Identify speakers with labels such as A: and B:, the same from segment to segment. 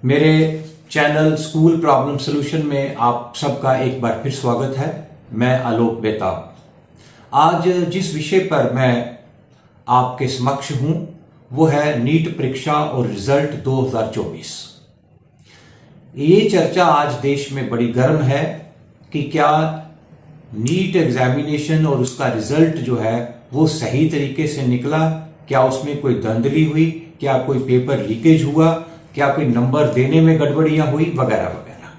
A: मेरे channel school problem solution में आप सबका एक बार फिर स्वागत है। मैं आलोक बेताब। आज जिस विषय पर मैं आपके समक्ष हूं वो है नीट परीक्षा और रिजल्ट 2024। ये चर्चा आज देश में बड़ी गर्म है कि क्या नीट एग्जामिनेशन और उसका रिजल्ट जो है वो सही तरीके से निकला, क्या उसमें कोई धांधली हुई, क्या कोई पेपर लीकेज हुआ, क्या कोई नंबर देने में गड़बड़ियां हुई वगैरह वगैरह।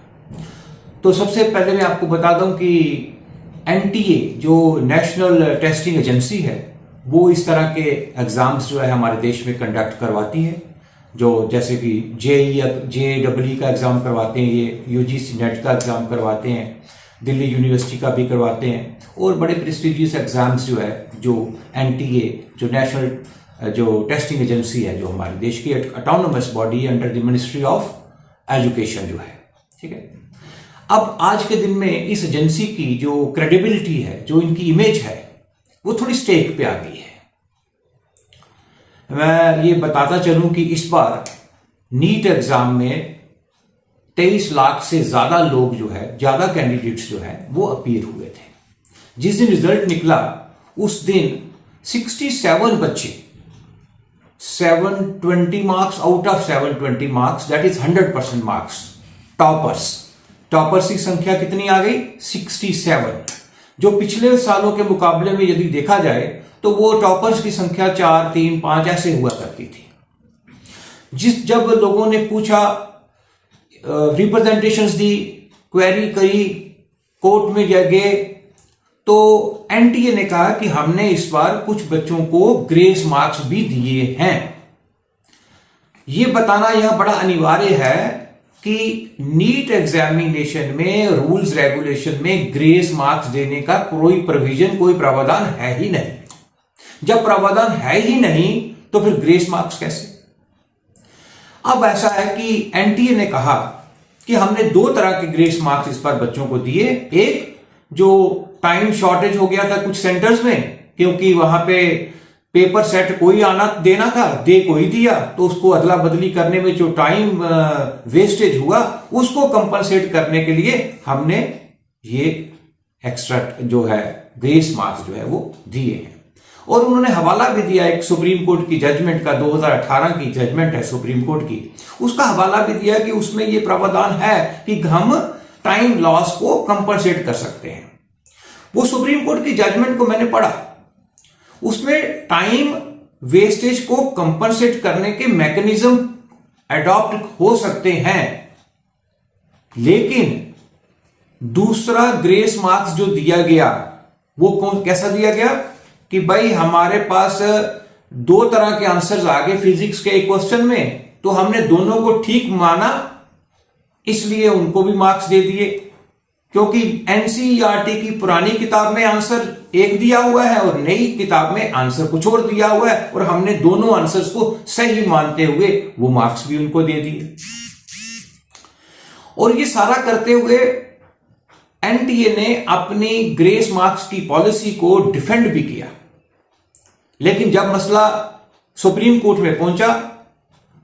A: तो सबसे पहले मैं आपको बता दूं कि एनटीए जो नेशनल टेस्टिंग एजेंसी है वो इस तरह के एग्जाम्स जो है हमारे देश में कंडक्ट करवाती है, जो जैसे कि जेईई का एग्जाम करवाते हैं, ये यूजीसी नेट का एग्जाम करवाते हैं, दिल्ली यूनिवर्सिटी का भी करवाते हैं और बड़े प्रेस्टिजियस एग्जाम्स जो है जो एनटीए जो नेशनल जो टेस्टिंग एजेंसी है जो हमारे देश की autonomous body under the ministry of education जो है, ठीक है। अब आज के दिन में इस एजेंसी की जो क्रेडिबिलिटी है, जो इनकी इमेज है, वो थोड़ी स्टेक पे आ गई है। मैं ये बताता चलूं कि इस बार नीट एग्जाम में 23 लाख से ज्यादा लोग जो है, ज्यादा कैंडिडेट्स जो है वो अपीयर हुए थे। जिस दिन रिजल्ट निकला उस दिन 67 बच्चे 720 marks out of 720 marks, that is 100% marks, toppers की संख्या कितनी आ गई? 67। जो पिछले सालों के मुकाबले में यदि देखा जाए तो वो टॉपर्स की संख्या 4, 3, 5 ऐसे हुआ करती थी। जब लोगों ने पूछा, रिप्रेजेंटेशंस दी, क्वेरी करी, कोर्ट में गए, तो एनटीए ने कहा कि हमने इस बार कुछ बच्चों को ग्रेस मार्क्स भी दिए हैं। यह बताना यह बड़ा अनिवार्य है कि नीट एग्जामिनेशन में रूल्स रेगुलेशन में ग्रेस मार्क्स देने का कोई प्रोविजन, कोई प्रावधान है ही नहीं। जब प्रावधान है ही नहीं तो फिर ग्रेस मार्क्स कैसे? अब ऐसा है कि एनटीए ने कहा कि हमने दो तरह के ग्रेस मार्क्स इस बार बच्चों को दिए। एक जो टाइम शॉर्टेज हो गया था कुछ सेंटर्स में, क्योंकि वहां पे पेपर सेट कोई आना देना था, दे कोई दिया, तो उसको अदला बदली करने में जो टाइम वेस्टेज हुआ उसको कंपनसेट करने के लिए हमने ये एक्स्ट्रा जो है ग्रेस मार्क्स जो है वो दिए हैं। और उन्होंने हवाला भी दिया एक सुप्रीम कोर्ट की जजमेंट का, 2018 की जजमेंट है सुप्रीम कोर्ट की, उसका हवाला भी दिया कि उसमें ये प्रावधान है कि हम टाइम लॉस को कंपनसेट कर सकते हैं। वो सुप्रीम कोर्ट की जजमेंट को मैंने पढ़ा, उसमें टाइम वेस्टेज को कंपनसेट करने के मैकेनिज्म अडॉप्ट हो सकते हैं, लेकिन दूसरा ग्रेस मार्क्स जो दिया गया वो कैसा दिया गया कि भाई हमारे पास दो तरह के आंसर्स आ गए फिजिक्स के एक क्वेश्चन में, तो हमने दोनों को ठीक माना, इसलिए उनको भी मार्क्स दे दिए। क्योंकि एनसीईआरटी की पुरानी किताब में आंसर एक दिया हुआ है और नई किताब में आंसर कुछ और दिया हुआ है, और हमने दोनों आंसर्स को सही मानते हुए वो मार्क्स भी उनको दे दिए। और ये सारा करते हुए एनटीए ने अपनी ग्रेस मार्क्स की पॉलिसी को डिफेंड भी किया। लेकिन जब मसला सुप्रीम कोर्ट में पहुंचा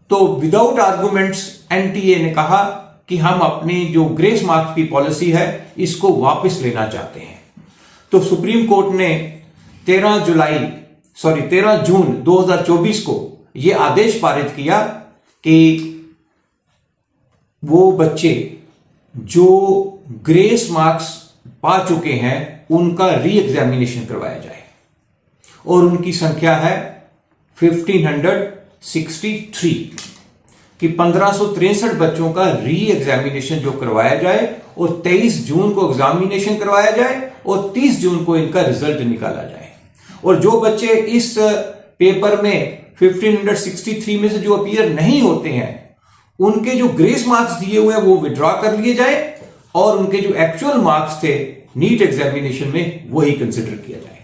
A: तो विदाउट आर्गुमेंट्स एनटीए ने कहा कि हम अपनी जो ग्रेस मार्क्स की पॉलिसी है इसको वापस लेना चाहते हैं। तो सुप्रीम कोर्ट ने 13 जून 2024 को यह आदेश पारित किया कि वो बच्चे जो ग्रेस मार्क्स पा चुके हैं उनका री एग्जामिनेशन करवाया जाए, और उनकी संख्या है 1563 कि 1563 बच्चों का री एग्जामिनेशन जो करवाया जाए और 23 जून को एग्जामिनेशन करवाया जाए और 30 जून को इनका रिजल्ट निकाला जाए। और जो बच्चे इस पेपर में 1563 में से जो अपीयर नहीं होते हैं उनके जो ग्रेस मार्क्स दिए हुए हैं वो विड्रॉ कर लिए जाए, और उनके जो एक्चुअल मार्क्स थे नीट एग्जामिनेशन में वही कंसिडर किया जाए।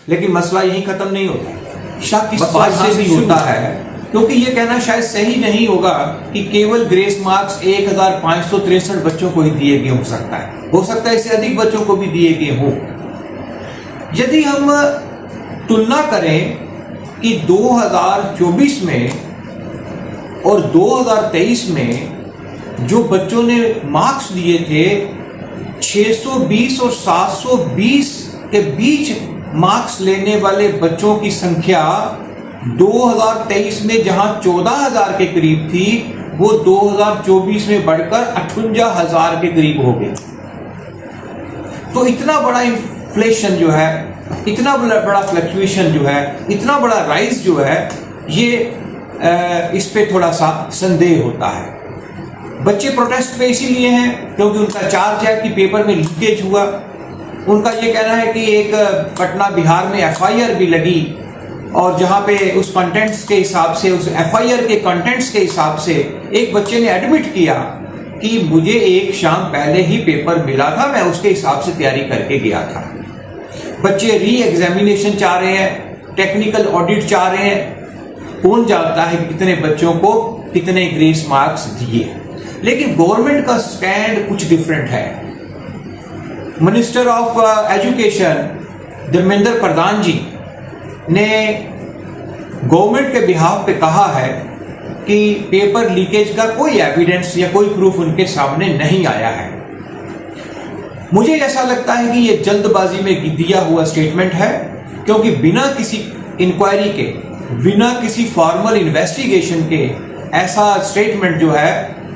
A: लेकिन मसला यहीं खत्म नहीं होता, शक इस बात से भी होता है क्योंकि यह कहना शायद सही नहीं होगा कि केवल ग्रेस मार्क्स 1563 बच्चों को ही दिए गए हो सकता है इससे अधिक बच्चों को भी दिए गए हो। यदि हम तुलना करें कि 2024 में और 2023 में जो बच्चों ने मार्क्स दिए थे 620 और 720 के बीच मार्क्स लेने वाले बच्चों की संख्या 2023 में जहां 14,000 के करीब थी वो 2024 में बढ़कर 58,000 के करीब हो गई। तो इतना बड़ा इन्फ्लेशन जो है, इतना बड़ा फ्लक्चुएशन जो है, इतना बड़ा राइज जो है, ये इस पे थोड़ा सा संदेह होता है। बच्चे प्रोटेस्ट पे इसीलिए हैं क्योंकि उनका चार्ज है कि पेपर में लीकेज हुआ। उनका ये कहना है कि एक पटना बिहार में एफआईआर भी लगी और जहां पे उस कंटेंट्स के हिसाब से, उस एफआईआर के कंटेंट्स के हिसाब से एक बच्चे ने एडमिट किया कि मुझे एक शाम पहले ही पेपर मिला था, मैं उसके हिसाब से तैयारी करके गया था। बच्चे री एग्जामिनेशन चाह रहे हैं, टेक्निकल ऑडिट चाह रहे हैं। कौन जानता है कि कितने बच्चों को कितने ग्रेस मार्क्स दिए। लेकिन गवर्नमेंट का स्टैंड कुछ डिफरेंट है। Minister of education Dharmendra Pradhan जी ने गवर्नमेंट के बिहाफ पे कहा है कि पेपर लीकेज का कोई एविडेंस या कोई प्रूफ उनके सामने नहीं आया है। मुझे ऐसा लगता है कि ये जल्दबाजी में दिया हुआ स्टेटमेंट है, क्योंकि बिना किसी इंक्वायरी के, बिना किसी फॉर्मल इन्वेस्टिगेशन के ऐसा स्टेटमेंट जो है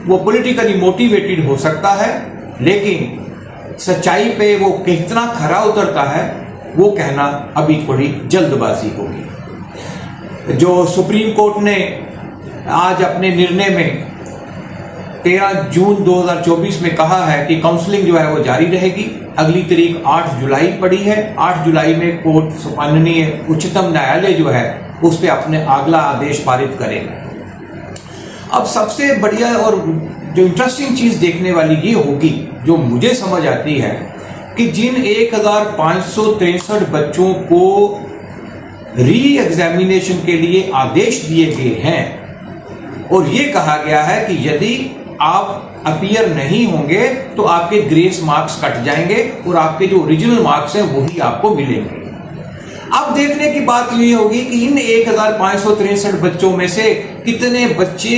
A: वो पॉलिटिकली मोटिवेटेड हो सकता है, लेकिन सच्चाई पे वो कितना खरा उतरता है वो कहना अभी थोड़ी जल्दबाजी होगी। जो सुप्रीम कोर्ट ने आज अपने निर्णय में 13 जून 2024 में कहा है कि काउंसलिंग जो है वो जारी रहेगी। अगली तारीख 8 जुलाई पड़ी है। 8 जुलाई में कोर्ट माननीय उच्चतम न्यायालय जो है उस पर अपने अगला आदेश पारित करेगा। अब सबसे बढ़िया और जो इंटरेस्टिंग चीज देखने वाली ये होगी, जो मुझे समझ आती है, कि जिन 1563 बच्चों को री एग्जामिनेशन के लिए आदेश दिए गए हैं और ये कहा गया है कि यदि आप अपीयर नहीं होंगे तो आपके ग्रेस मार्क्स कट जाएंगे और आपके जो ओरिजिनल मार्क्स हैं वही आपको मिलेंगे। अब देखने की बात ये होगी कि इन 1563 बच्चों में से कितने बच्चे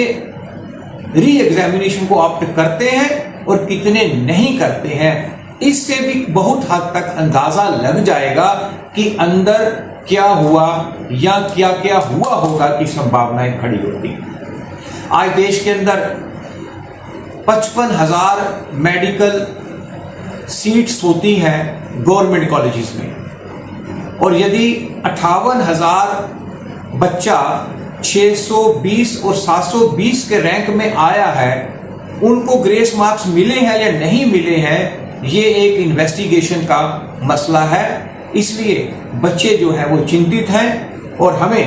A: री एग्जामिनेशन को ऑप्ट करते हैं और कितने नहीं करते हैं। इससे भी बहुत हद तक अंदाजा लग जाएगा कि अंदर क्या हुआ या क्या क्या हुआ होगा की संभावनाएं खड़ी होती। आज देश के अंदर 55,000 मेडिकल सीट्स होती हैं गवर्नमेंट कॉलेजेस में, और यदि 58,000 बच्चा 620 और 720 के रैंक में आया है, उनको ग्रेस मार्क्स मिले हैं या नहीं मिले हैं, ये एक इन्वेस्टिगेशन का मसला है। इसलिए बच्चे जो हैं वो चिंतित हैं और हमें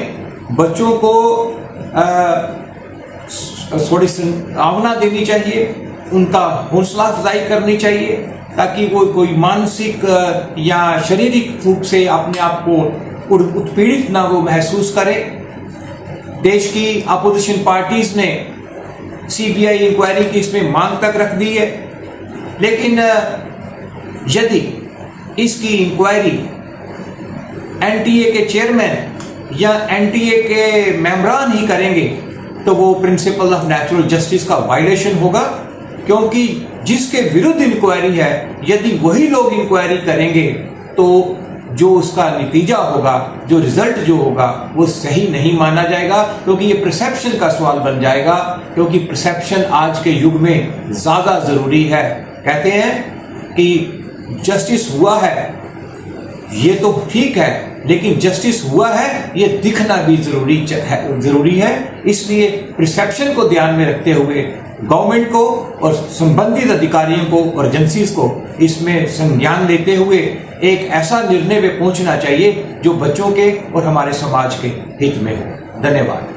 A: बच्चों को थोड़ी संभावना देनी चाहिए, उनका हौसला अफजाई करनी चाहिए, ताकि वो कोई मानसिक या शारीरिक रूप से अपने आप को उत्पीड़ित ना वो महसूस करे। देश की अपोजिशन पार्टीज ने सीबीआई इंक्वायरी की इसमें मांग तक रख दी है, लेकिन यदि इसकी इंक्वायरी एनटीए के चेयरमैन या एनटीए के मेंबरान ही करेंगे तो वो प्रिंसिपल ऑफ नेचुरल जस्टिस का वायलेशन होगा, क्योंकि जिसके विरुद्ध इंक्वायरी है यदि वही लोग इंक्वायरी करेंगे तो जो उसका नतीजा होगा, जो रिजल्ट जो होगा वो सही नहीं माना जाएगा, क्योंकि ये परसेप्शन का सवाल बन जाएगा। क्योंकि परसेप्शन आज के युग में ज्यादा जरूरी है। कहते हैं कि जस्टिस हुआ है ये तो ठीक है, लेकिन जस्टिस हुआ है ये दिखना भी जरूरी है। इसलिए परसेप्शन को ध्यान में रखते हुए गवर्नमेंट को और संबंधित अधिकारियों को और एजेंसीज को इसमें संज्ञान लेते हुए एक ऐसा निर्णय पे पहुंचना चाहिए जो बच्चों के और हमारे समाज के हित में हो। धन्यवाद।